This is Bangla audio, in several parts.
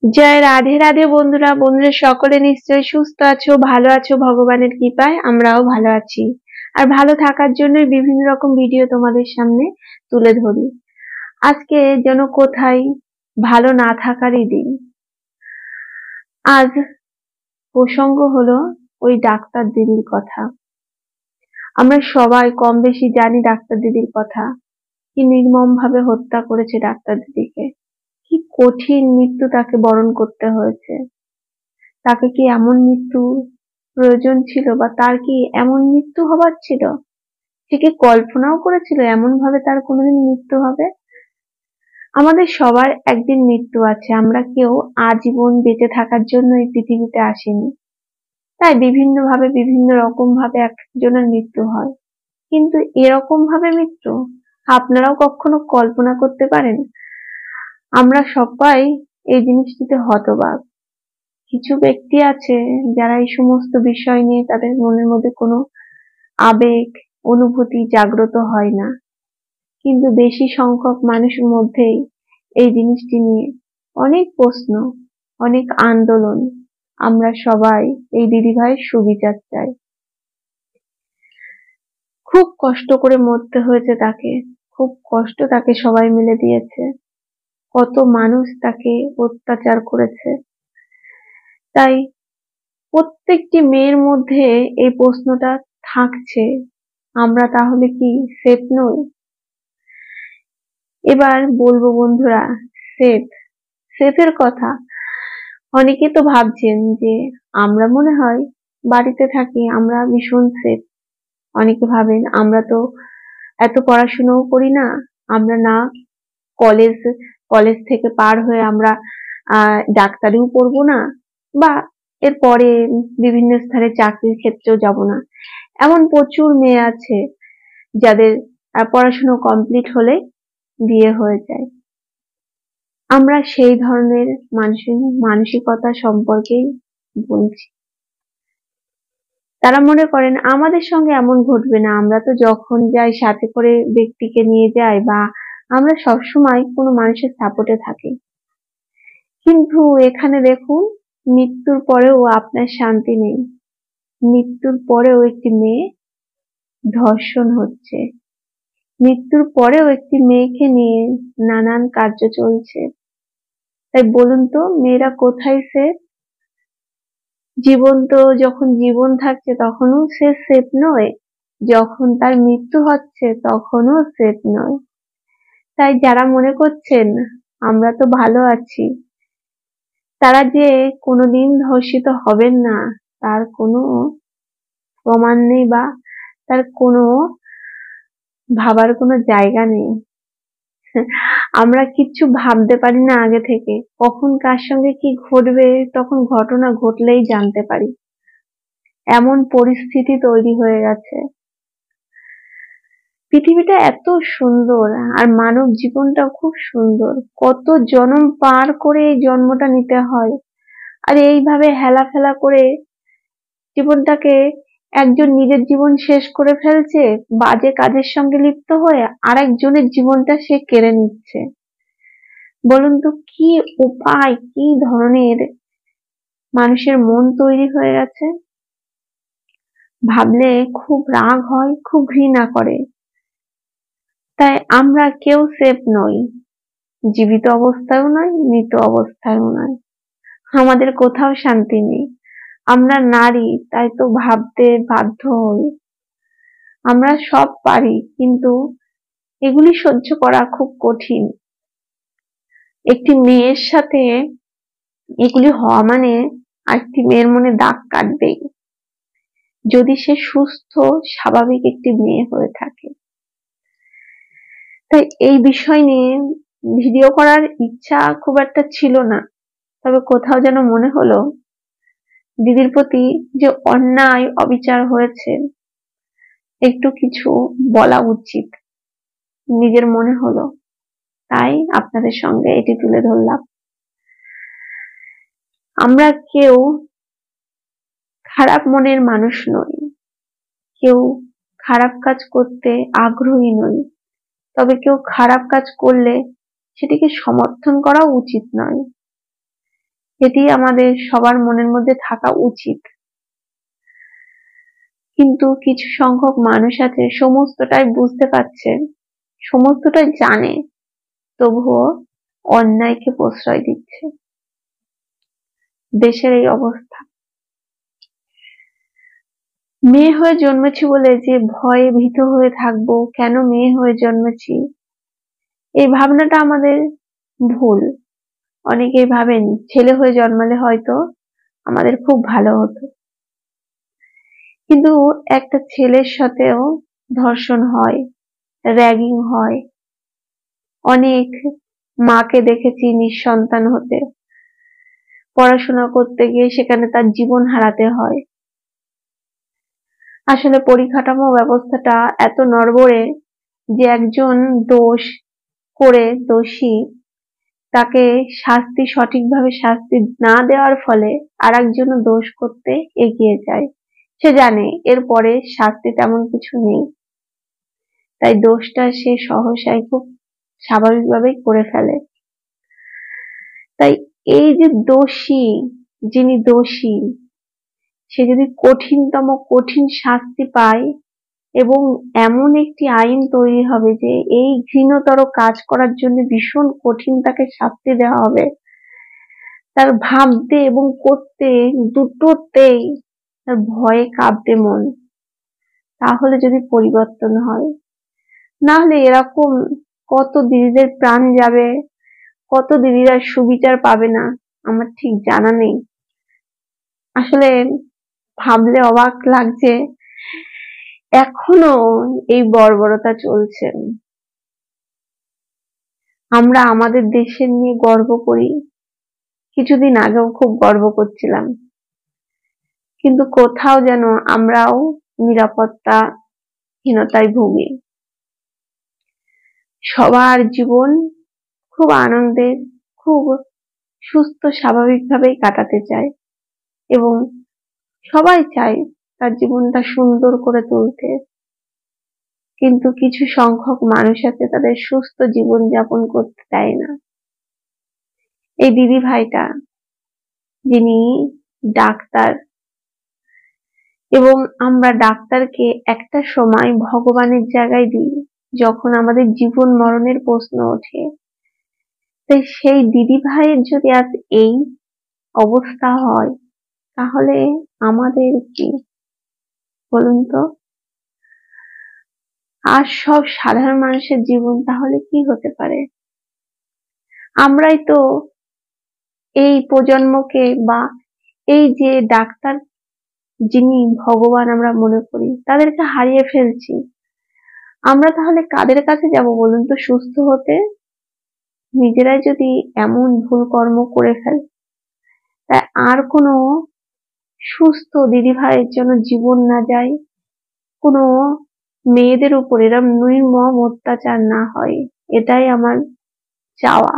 জয় রাধে রাধে বন্ধুরা সকলে নিশ্চয়ই সুস্থ আছো, ভালো আছো, ভগবানের কৃপায় আমরাও ভালো আছি। আর ভালো থাকার জন্য বিভিন্ন রকম ভিডিও তোমাদের সামনে তুলে ধরি। আজকে যেন কোথায় ভালো না থাকারই দিন। আজ প্রসঙ্গ হলো ওই ডাক্তার দিদির কথা। আমরা সবাই কম বেশি জানি ডাক্তার দিদির কথা, কি নির্মম ভাবে হত্যা করেছে ডাক্তার দিদিকে, কি কঠিন মৃত্যু তাকে বরণ করতে হয়েছে। তাকে কি এমন মৃত্যু প্রয়োজন ছিল, বা তার কি এমন মৃত্যু হবার ছিল? সে কি কল্পনাও করেছিল এমন ভাবে তার কোনোদিন মৃত্যু হবে? আমাদের সবার একদিন মৃত্যু আছে। আমরা কেউ আজীবন বেঁচে থাকার জন্য এই পৃথিবীতে আসিনি। তাই বিভিন্ন ভাবে বিভিন্ন রকম ভাবে একজনের মৃত্যু হয়, কিন্তু এরকম ভাবে মৃত্যু আপনারাও কখনো কল্পনা করতে পারেন? আমরা সবাই এই জিনিসটিতে হতবাক। কিছু ব্যক্তি আছে যারা এই সমস্ত বিষয় নিয়ে তাদের মনের মধ্যে কোনো আবেগ অনুভূতি জাগ্রত হয় না, কিন্তু বেশি সংখ্যক মানুষের মধ্যেই এই জিনিসটি নিয়ে অনেক প্রশ্ন, অনেক আন্দোলন। আমরা সবাই এই দিদিভাইয়ের সুবিচার চাই। খুব কষ্ট করে মরতে হয়েছে তাকে, খুব কষ্ট তাকে সবাই মিলে দিয়েছে, কত মানুষ তাকে অত্যাচার করেছে। তাই প্রত্যেকটি মেয়ের মধ্যে এই প্রশ্নটা থাকছে, আমরা তাহলে কি সেফ নই? এবার বলবো বন্ধুরা, সেফের কথা। অনেকে তো ভাবছেন যে আমরা মনে হয় বাড়িতে থাকি, আমরা ভীষণ সেফ। অনেকে ভাবেন আমরা তো এত পড়াশোনাও করি না, আমরা না কলেজ থেকে পার হয়ে আমরা ডাক্তারিও পড়বো না, বা এরপরে বিভিন্ন স্থানে চাকরির ক্ষেত্রেও যাব না। এমন প্রচুর মেয়ে আছে যাদের পড়াশোনা কমপ্লিট হলে বিয়ে হয়ে যায়। আমরা সেই ধরনের মানসিকতা সম্পর্কেই বলছি। তারা মনে করেন আমাদের সঙ্গে এমন ঘটবে না, আমরা তো যখন যাই সাথে করে ব্যক্তিকে নিয়ে যাই, বা আমরা সবসময় কোনো মানুষের সাপোর্টে থাকি। কিন্তু এখানে দেখুন, মৃত্যুর পরেও আপনার শান্তি নেই। মৃত্যুর পরেও একটি মেয়ে ধর্ষণ হচ্ছে, মৃত্যুর পরেও একটি মেয়েকে নিয়ে নানান কার্য চলছে। তাই বলুন তো, মেয়েরা কোথায় সেফ? যখন জীবন থাকছে তখনও সে সেফ নয়, যখন তার মৃত্যু হচ্ছে তখনও সেফ নয়। তাই যারা মনে করছেন আমরা তো ভালো আছি, তারা যে কোনোদিন ধর্ষিত হবেন না তার কোনো প্রমাণ নেই, বা তার কোনো ভাবার কোনো জায়গা নেই। আমরা কিচ্ছু ভাবতে পারি না আগে থেকে, কখন কার সঙ্গে কি ঘটবে তখন ঘটনা ঘটলেই জানতে পারি। এমন পরিস্থিতি তৈরি হয়ে গেছে। পৃথিবীটা এত সুন্দর, আর মানব জীবনটা খুব সুন্দর। কত জন্ম পার করে এই জন্মটা নিতে হয়, আর এইভাবে হেলাফেলা করে জীবনটাকে একজন নিজের জীবন শেষ করে ফেলছে, বাজে কাজের সঙ্গে লিপ্ত হয়ে আরেকজনের জীবনটা সে কেড়ে নিচ্ছে। বলুন তো কি উপায়, কি ধরনের মানুষের মন তৈরি হয়ে গেছে? ভাবলে খুব রাগ হয়, খুব ঘৃণা করে। তাই আমরা কেউ সেফ নই, জীবিত অবস্থায়ও নয়, মৃত অবস্থায়ও নয়। আমাদের কোথাও শান্তি নেই। আমরা নারী, তাই তো ভাবতে বাধ্য হই। আমরা সব পারি, কিন্তু এগুলি সহ্য করা খুব কঠিন। একটি মেয়ের সাথে এগুলি হওয়া মানে আরেকটি মেয়ের মনে দাগ কাটবেই, যদি সে সুস্থ স্বাভাবিক একটি মেয়ে হয়ে থাকে। তাই এই বিষয় নিয়ে ভিডিও করার ইচ্ছা খুব একটা ছিল না, তবে কোথাও যেন মনে হলো দিদির প্রতি যে অন্যায় অবিচার হয়েছে একটু কিছু বলা উচিত, নিজের মনে হলো, তাই আপনাদের সঙ্গে এটি তুলে ধরলাম। আমরা কেউ খারাপ মনের মানুষ নই, কেউ খারাপ কাজ করতে আগ্রহী নই, তবে কেউ খারাপ কাজ করলে সেটিকে সমর্থন করা উচিত নয়। এটি আমাদের সবার মনের মধ্যে থাকা উচিত। কিন্তু কিছু সংখ্যক মানুষ আছে সমস্তটাই বুঝতে পারছে, সমস্তটাই জানে, তবুও অন্যায়কে প্রশ্রয় দিচ্ছে। দেশের এই অবস্থা। মেয়ে হয়ে জন্মেছি বলে যে ভয়ে ভীত হয়ে থাকবো, কেন মেয়ে হয়ে জন্মেছি, এই ভাবনাটা আমাদের ভুল। অনেকেই ভাবেন ছেলে হয়ে জন্মালে হয়তো আমাদের খুব ভালো হতো, কিন্তু একটা ছেলের সাথেও ধর্ষণ হয়, র্যাগিং হয়। অনেক মাকে দেখেছি নিঃসন্তান হতে, পড়াশোনা করতে গিয়ে সেখানে তার জীবন হারাতে হয়। আসলে পরিকাঠামো ব্যবস্থাটা এত নড়বড়ে যে একজন দোষ করে দোষী তাকে সঠিকভাবে শাস্তি না দেওয়ার ফলে আরেকজন দোষ করতে এগিয়ে যায়। সে জানে এরপরে শাস্তি তেমন কিছু নেই, তাই দোষটা সে সহসাই খুব স্বাভাবিকভাবেই করে ফেলে। তাই এই যে দোষী, যিনি দোষী, সে যদি কঠিনতম কঠিন শাস্তি পায় এবং এমন একটি আইন তৈরি হবে যে এই ঘৃণ্যতর কাজ করার জন্য ভীষণ কঠিন তাকে শাস্তি দেওয়া হবে, তার ভাবতে এবং করতে দুটোতেই তার ভয়ে কাঁপবে মন। তাহলে যদি পরিবর্তন হয়, না হলে এরকম কত দিদিদের প্রাণ যাবে, কত দিদিরা সুবিচার পাবে না আমার ঠিক জানা নেই। আসলে ভাবলে অবাক লাগছে এখনো এই বর্বরতা চলছে। আমরা আমাদের দেশের নিয়ে গর্ব করি, কিছুদিন আগেও খুব গর্ব করছিলাম, কিন্তু কোথাও যেন আমরাও নিরাপত্তাহীনতায় ভুগি। সবার জীবন খুব আনন্দের, খুব সুস্থ স্বাভাবিকভাবেই কাটাতে চায় এবং সবাই চায় তার জীবনটা সুন্দর করে তুলতে, কিন্তু কিছু সংখ্যক মানুষ আছে তাদের সুস্থ জীবন যাপন করতে দেয় না। এই দিদি ভাইটা যিনি ডাক্তার, এবং আমরা ডাক্তারকে একটা সময় ভগবানের জায়গায় দিই যখন আমাদের জীবন মরণের প্রশ্ন ওঠে। তাই সেই দিদি ভাইয়ের যদি আজ এই অবস্থা হয় তাহলে আমাদের কি বলুন তো? আর সব সাধারণ মানুষের জীবন তাহলে কি হতে পারে? আমরাই তো এই প্রজন্মকে বা এই যে ডাক্তার যিনি ভগবান আমরা মনে করি তাদেরকে হারিয়ে ফেলছি। আমরা তাহলে কাদের কাছে যাব বলুন তো সুস্থ হতে? নিজেরাই যদি এমন ভুল কর্ম করে ফেলে, তাই আর কোনো সুস্থ দিদি ভাইয়ের জন্য জীবন না যায়, কোনো মেয়েদের উপর এরম নির্মম অত্যাচার না হয়, এটাই আমার চাওয়া।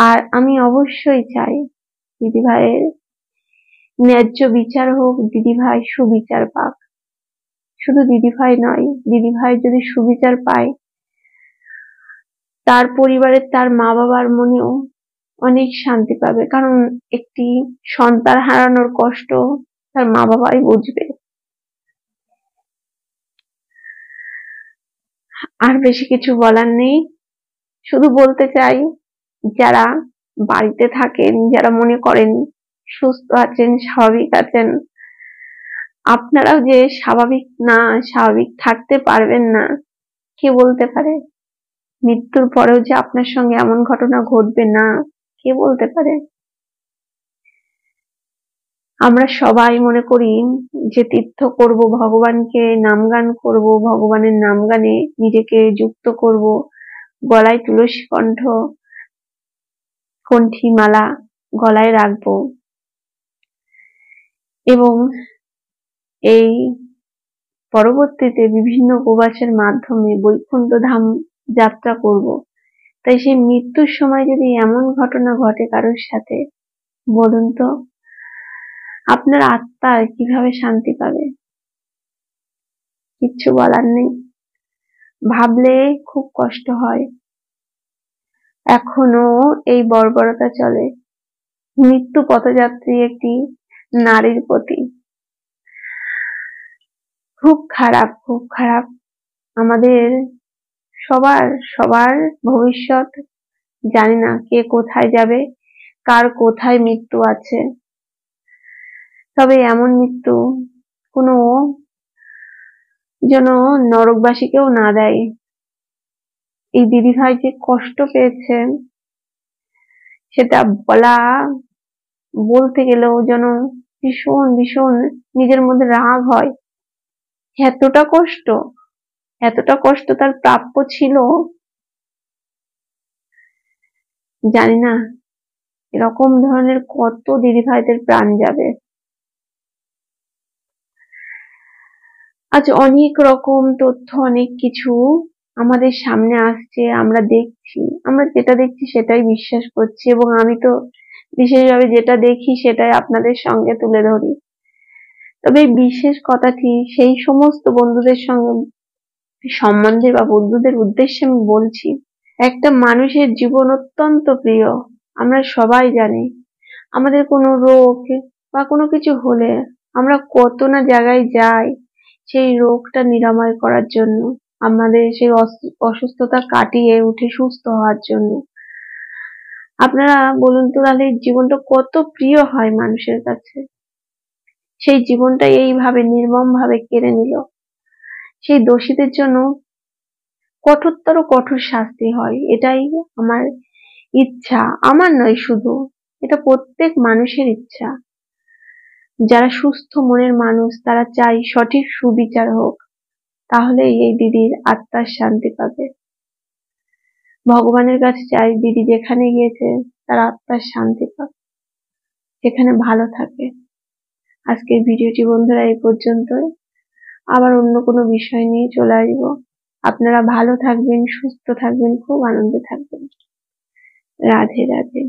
আর আমি অবশ্যই চাই দিদি ভাইয়ের ন্যায্য বিচার হোক, দিদি ভাই সুবিচার পাক। শুধু দিদি ভাই নয়, দিদি ভাই যদি সুবিচার পায় তার পরিবারের তার মা বাবার মনেও অনেক শান্তি পাবে, কারণ একটি সন্তান হারানোর কষ্ট তার মা বাবাই বুঝবে। আর বেশি কিছু বলার নেই, শুধু বলতে চাই যারা বাড়িতে থাকেন, যারা মনে করেন সুস্থ আছেন, স্বাভাবিক আছেন, আপনারাও যে স্বাভাবিক না, স্বাভাবিক থাকতে পারবেন না কে বলতে পারে? মৃত্যুর পরেও যে আপনার সঙ্গে এমন ঘটনা ঘটবে না কে বলতে পারে? আমরা সবাই মনে করি যে তীর্থ করব, ভগবানকে নামগান করব, ভগবানের নামগানে নিজেকে যুক্ত করব, গলায় তুলসী কণ্ঠী মালা গলায় রাখবো এবং এই পরবর্তীতে বিভিন্ন উপবাসের মাধ্যমে বৈকুণ্ঠ ধাম যাত্রা করব। তাই সেই মৃত্যুর সময় যদি এমন ঘটনা ঘটে কারোর সাথে, বলুন তো আপনার আত্মা কিভাবে শান্তি পাবে? কিচ্ছু বলার নেই, ভাবলে খুব কষ্ট হয়। এখনো এই বর্বরতা চলে। মৃত্যু পথযাত্রী একটি নারীর প্রতি। খুব খারাপ, খুব খারাপ। আমাদের সবার ভবিষ্যৎ জানি না, কে কোথায় যাবে, কার কোথায় মৃত্যু আছে। তবে এমন মৃত্যু কোনো যেন নরকবাসীকেও না দেয়। এই দিদিভাই যে কষ্ট পেয়েছে সেটা বলতে গেলেও যেন ভীষণ ভীষণ নিজের মধ্যে রাগ হয়। এতটা কষ্ট তার প্রাপ্য ছিল। জানি না এরকম ধরনের কত দিদিভাইদের প্রাণ যাবে। আজ অনেক রকম তথ্য, অনেক কিছু আমাদের সামনে আসছে, আমরা যেটা দেখছি সেটাই বিশ্বাস করছি, এবং আমি তো বিশেষভাবে যেটা দেখি সেটাই আপনাদের সঙ্গে তুলে ধরি। তবে এই বিশেষ কথাটি সেই সমস্ত বন্ধুদের সম্বন্ধে বা বন্ধুদের উদ্দেশ্যে আমি বলছি, একটা মানুষের জীবন অত্যন্ত প্রিয়। আমরা সবাই জানি আমাদের কোনো রোগ বা কোনো কিছু হলে আমরা কত না জায়গায় যাই সেই রোগটা নিরাময় করার জন্য, আমাদের সেই অসুস্থতা কাটিয়ে উঠে সুস্থ হওয়ার জন্য। আপনারা বলুন তো, তাহলে জীবনটা কত প্রিয় হয় মানুষের কাছে। সেই জীবনটা এইভাবে নির্মম ভাবে কেড়ে নিল। সেই দোষীদের জন্য কঠোরতর কঠোর শাস্তি হয়, এটাই আমার ইচ্ছা। আমার নয় শুধু, এটা প্রত্যেক মানুষের ইচ্ছা। যারা সুস্থ মনের মানুষ তারা চায় সঠিক সুবিচার হোক, তাহলে এই দিদির আত্মার শান্তি পাবে। ভগবানের কাছে চাই দিদি যেখানে গিয়েছে তার আত্মার শান্তি পাক, যেখানে ভালো থাকে। আজকের ভিডিওটি বন্ধুরা এই পর্যন্তই। আবার অন্য কোনো বিষয় নিয়ে চলে আসবো। আপনারা ভালো থাকবেন, সুস্থ থাকবেন, খুব আনন্দে থাকবেন। রাধে রাধে।